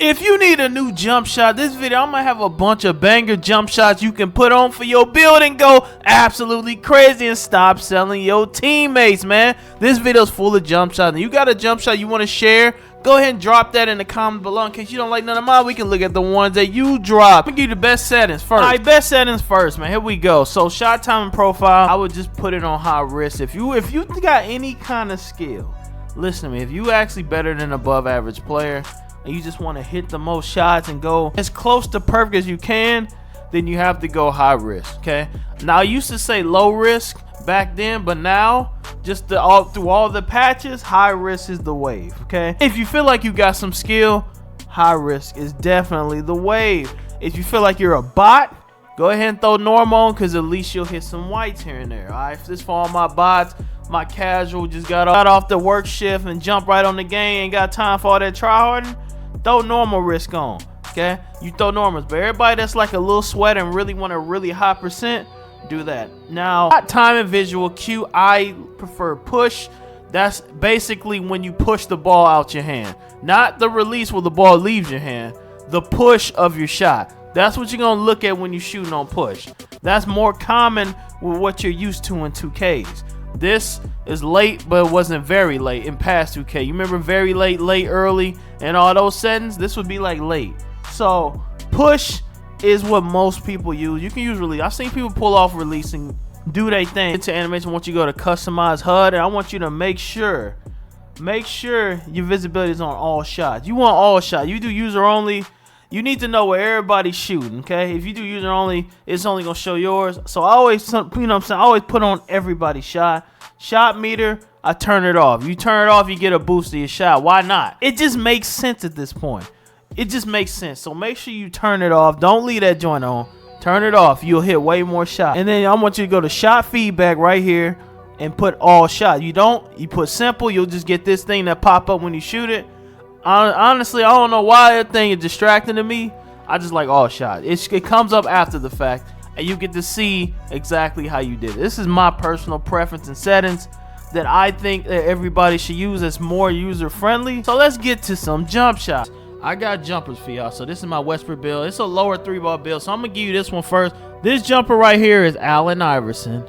If you need a new jump shot, this video I'm gonna have a bunch of banger jump shots you can put on for your build and go absolutely crazy and stop selling your teammates, man. This video's full of jump shots, and you got a jump shot you want to share, go ahead and drop that in the comment below. In case you don't like none of mine, we can look at the ones that you drop. I'm gonna give you the best settings first. Alright, best settings first, man. Here we go. So shot time and profile, I would just put it on high risk. If you got any kind of skill, listen to me, if you actually better than above average player and you just want to hit the most shots and go as close to perfect as you can, then you have to go high risk. Okay, now I used to say low risk back then, but now just through all the patches, high risk is the wave. Okay, if you feel like you got some skill, high risk is definitely the wave. If you feel like you're a bot, go ahead and throw normal on, because at least you'll hit some whites here and there. Alright, if this for all my bots, my casual just got off the work shift and jump right on the game, ain't got time for all that tryharding, throw normal risk on. Okay, you throw normals, but everybody that's like a little sweat and really want a really high percent, do that. Now, time and visual cue, I prefer push. That's basically when you push the ball out your hand, not the release where the ball leaves your hand, the push of your shot. That's what you're gonna look at when you're shooting on push. That's more common with what you're used to in 2Ks. This is late, but it wasn't very late in past 2K. You remember very late, late, early, and all those settings? This would be like late. So push is what most people use. You can use release. I've seen people pull off releasing, do their thing. Into animation, once you go to customize HUD, and I want you to make sure your visibility is on all shots. You want all shots. You do user only, you need to know where everybody's shooting. Okay, if you do user only, it's only gonna show yours. So I always, you know what I'm saying, I always put on everybody's shot meter. I turn it off. You turn it off, you get a boost to your shot. Why not? It just makes sense at this point. It just makes sense. So make sure you turn it off. Don't leave that joint on. Turn it off. You'll hit way more shots. And then I want you to go to shot feedback right here and put all shots. You put simple, you'll just get this thing that pop up when you shoot it. Honestly, I don't know why that thing is distracting to me. I just like all shots. It comes up after the fact, and you get to see exactly how you did it. This is my personal preference and settings that I think that everybody should use. That's more user friendly. So let's get to some jump shots. I got jumpers for y'all. So this is my Westbrook build. It's a lower 3-ball build, so I'm gonna give you this one first. This jumper right here is Allen Iverson,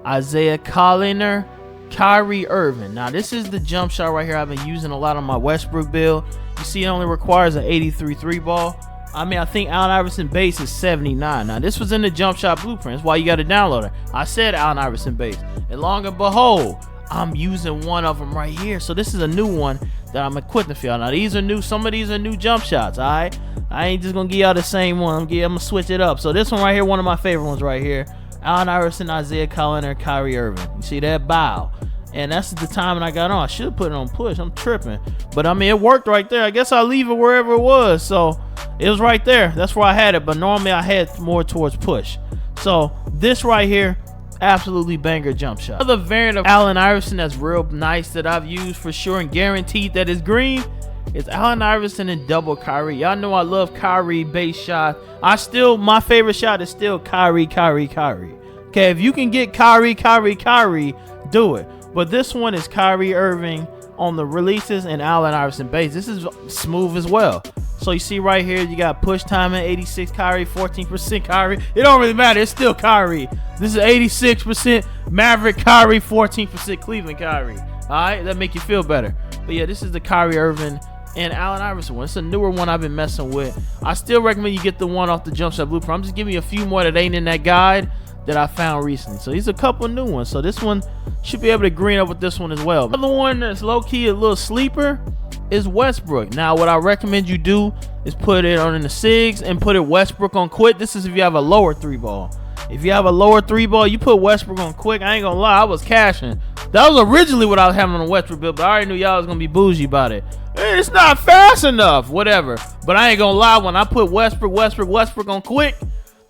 Isaiah Colliner, Kyrie Irving. Now this is the jump shot right here I've been using a lot on my Westbrook build. You see, it only requires an 83 3-ball. I think Allen Iverson base is 79. Now this was in the jump shot blueprint. That's why you got to download it. I said Allen Iverson base, and long and behold, I'm using one of them right here. So this is a new one that I'm equipping for y'all. Now these are new. Some of these are new jump shots. All right, I ain't just gonna give y'all the same one. I'm gonna switch it up. So this one right here, one of my favorite ones right here. Allen Iverson, Isaiah Colliner, Kyrie Irving. You see that? Bow. And that's the timing I got on. I should have put it on push. I'm tripping. But I mean, it worked right there. I guess I'll leave it wherever it was. So it was right there. That's where I had it. But normally I had more towards push. So this right here, absolutely banger jump shot. Another variant of Allen Iverson that's real nice that I've used for sure and guaranteed that is green is Allen Iverson and double Kyrie. Y'all know I love Kyrie base shot. My favorite shot is still Kyrie. Okay, if you can get Kyrie, do it. But this one is Kyrie Irving on the releases and Allen Iverson base. This is smooth as well. So you see right here, you got push timing, 86 Kyrie, 14% Kyrie. It don't really matter, it's still Kyrie. This is 86% Maverick Kyrie, 14% Cleveland Kyrie. Alright, that make you feel better. But yeah, this is the Kyrie Irving and Allen Iverson one. It's a newer one I've been messing with. I still recommend you get the one off the Jump Shot Blueprint. I'm just giving you a few more that ain't in that guide that I found recently. So these are a couple new ones. So this one should be able to green up with this one as well. Another one that's low-key a little sleeper is Westbrook. Now what I recommend you do is put it on in the SIGs and put it Westbrook on quick. This is if you have a lower 3-ball. If you have a lower 3-ball, you put Westbrook on quick. I ain't gonna lie, I was cashing. That was originally what I was having on the Westbrook build, but I already knew y'all was gonna be bougie about it. Hey, it's not fast enough, whatever. But I ain't gonna lie, when I put Westbrook on quick,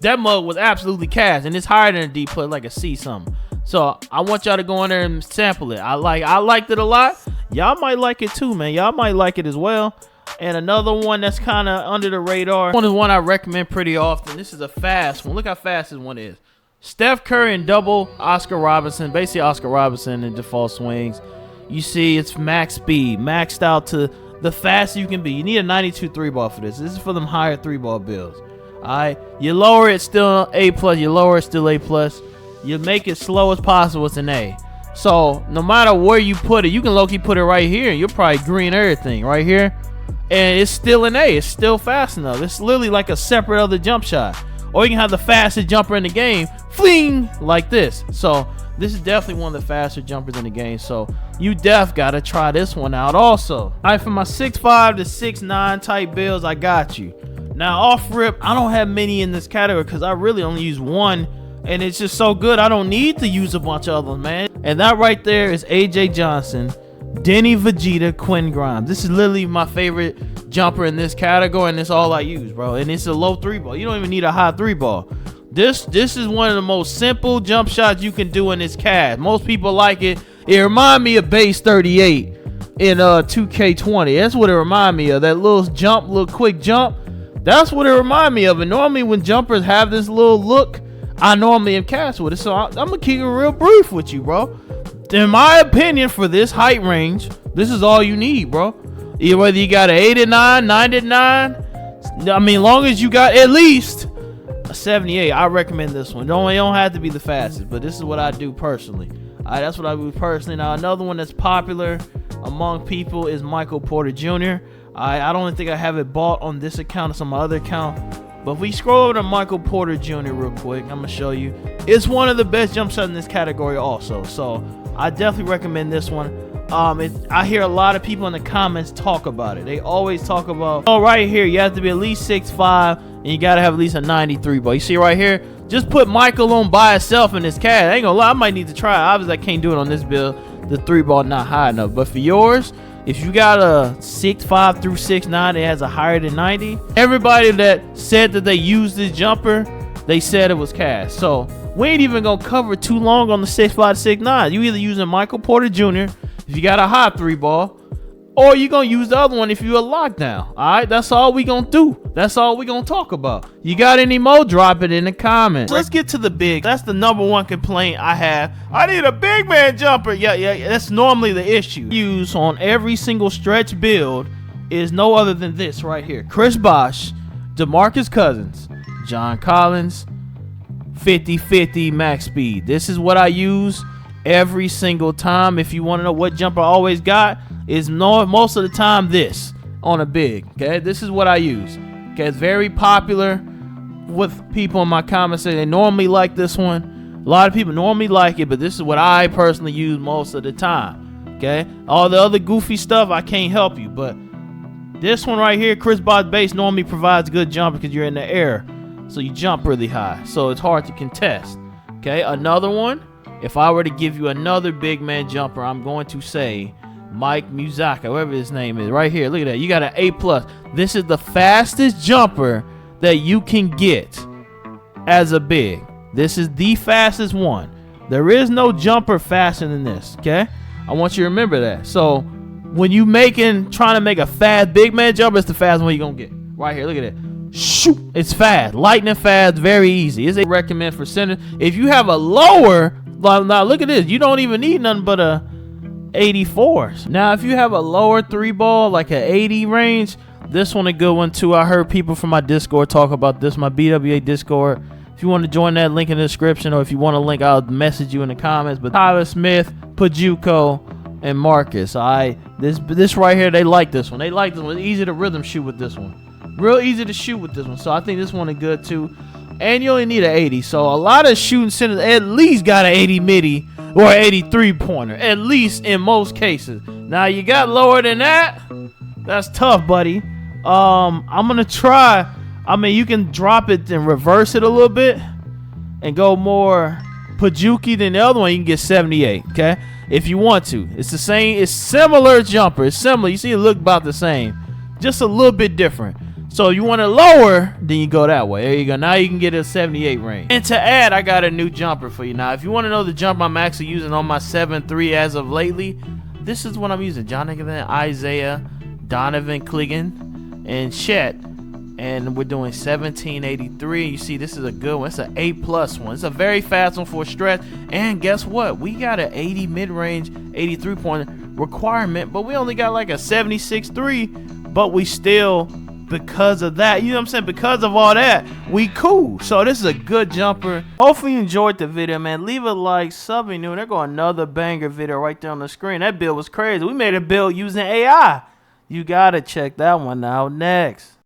that mug was absolutely cash, and it's higher than a D plus, like a C something. So I want y'all to go in there and sample it. I liked it a lot. Y'all might like it too, man. Y'all might like it as well. And another one that's kind of under the radar, one is one I recommend pretty often. This is a fast one. Look how fast this one is. Steph Curry and double Oscar Robertson. Basically Oscar Robertson in default swings. You see it's max speed, maxed out to the faster you can be. You need a 92 3-ball for this. This is for them higher 3-ball builds. Alright, you lower it, still A+, you lower it, still A+. You make it slow as possible, it's an A. So no matter where you put it, you can low-key put it right here, and you'll probably green everything right here, and it's still an A. It's still fast enough. It's literally like a separate other jump shot. Or you can have the fastest jumper in the game, fling, like this. So this is definitely one of the faster jumpers in the game. So you gotta try this one out also. All right, for my 6'5" to 6'9" type builds, I got you. Now off rip, I don't have many in this category because I really only use one, and it's just so good I don't need to use a bunch of others, man. And that right there is AJ Johnson, Denny Vegeta, Quinn Grimes. This is literally my favorite jumper in this category, and it's all I use, bro. And it's a low 3-ball. You don't even need a high 3-ball. This is one of the most simple jump shots you can do in this cast. Most people like it. It reminds me of base 38 in 2K20. That's what it reminds me of. That little jump, little quick jump. That's what it reminds me of. And normally when jumpers have this little look, I normally am cast with it. So I'm gonna keep it real brief with you, bro. In my opinion, for this height range, this is all you need, bro. Whether you got an 89, 99, I mean, long as you got at least a 78, I recommend this one. It don't have to be the fastest, but this is what I do personally. That's what I do personally. Now, another one that's popular among people is Michael Porter Jr. I don't think I have it bought on this account. It's on my other account. But if we scroll over to Michael Porter Jr. real quick, I'm going to show you. It's one of the best jump shots in this category also. So I definitely recommend this one. I hear a lot of people in the comments talk about it. They always talk about, oh, right here, you have to be at least 6'5", and you got to have at least a 93 ball. You see right here? Just put Michael on by itself in this cast. I ain't gonna lie, I might need to try it. Obviously, I can't do it on this build. The 3-ball not high enough. But for yours, if you got a 6'5" through 6'9", that has a higher than 90, everybody that said that they used this jumper, they said it was cast. So we ain't even gonna cover too long on the 6'5" to 6'9". You either using Michael Porter Jr. if you got a high 3-ball, or you gonna use the other one if you a lockdown. All right, that's all we gonna do. That's all we gonna talk about. You got any more? Drop it in the comments. Let's get to the big. That's the #1 complaint I have. I need a big man jumper. Yeah, that's normally the issue. Use on every single stretch build is no other than this right here. Chris Bosh, DeMarcus Cousins, John Collins, 50-50 max speed. This is what I use every single time. If you want to know what jumper I always got, is most of the time this on a big. Okay, this is what I use. Okay, it's very popular with people in my comments. They normally like this one. A lot of people normally like it, but this is what I personally use most of the time. Okay, all the other goofy stuff I can't help you, but this one right here, Chris Bosh base, normally provides good jump because you're in the air, so you jump really high, so it's hard to contest. Okay, another one. If I were to give you another big man jumper, I'm going to say Mike Musaka, whatever his name is, right here. Look at that. You got an A+. This is the fastest jumper that you can get as a big. This is the fastest one. There is no jumper faster than this, okay? I want you to remember that. So when you trying to make a fast big man jumper, it's the fastest one you're going to get. Right here, look at it. Shoot, it's fast, lightning fast, very easy. It's a recommend for center. If you have a lower, now look at this. You don't even need nothing but a 84s. Now, if you have a lower 3-ball, like an 80 range, this one a good one too. I heard people from my Discord talk about this, my BWA Discord. If you want to join that, link in the description, or if you want a link, I'll message you in the comments. But Tyler Smith, Pajuco, and Marcus. This right here, they like this one. They like this one. It's easy to rhythm shoot with this one. Real easy to shoot with this one. So I think this one is good too. And you only need an 80. So a lot of shooting centers at least got an 80 midi or an 83 pointer. At least in most cases. Now you got lower than that. That's tough, buddy. I'm gonna try. I mean, you can drop it and reverse it a little bit and go more Pajuki than the other one. You can get 78. Okay, if you want to. It's the same. It's similar jumper. It's similar. You see, it look about the same, just a little bit different. So you want it lower, then you go that way. There you go. Now you can get a 78 range. And to add, I got a new jumper for you. Now, if you want to know the jumper I'm actually using on my 7.3 as of lately, this is what I'm using. Jonathan, Isaiah, Donovan Cliggan, and Chet. And we're doing 1783. You see, this is a good one. It's an A+ one. It's a very fast one for a stretch. And guess what? We got an 80 mid-range, 83 pointer. requirement, but we only got like a 76.3, but we still, because of that, you know what I'm saying, because of all that, we cool. So this is a good jumper. Hopefully you enjoyed the video, man. Leave a like, sub if you're new. There go another banger video right there on the screen. That build was crazy. We made a build using AI. You gotta check that one out next.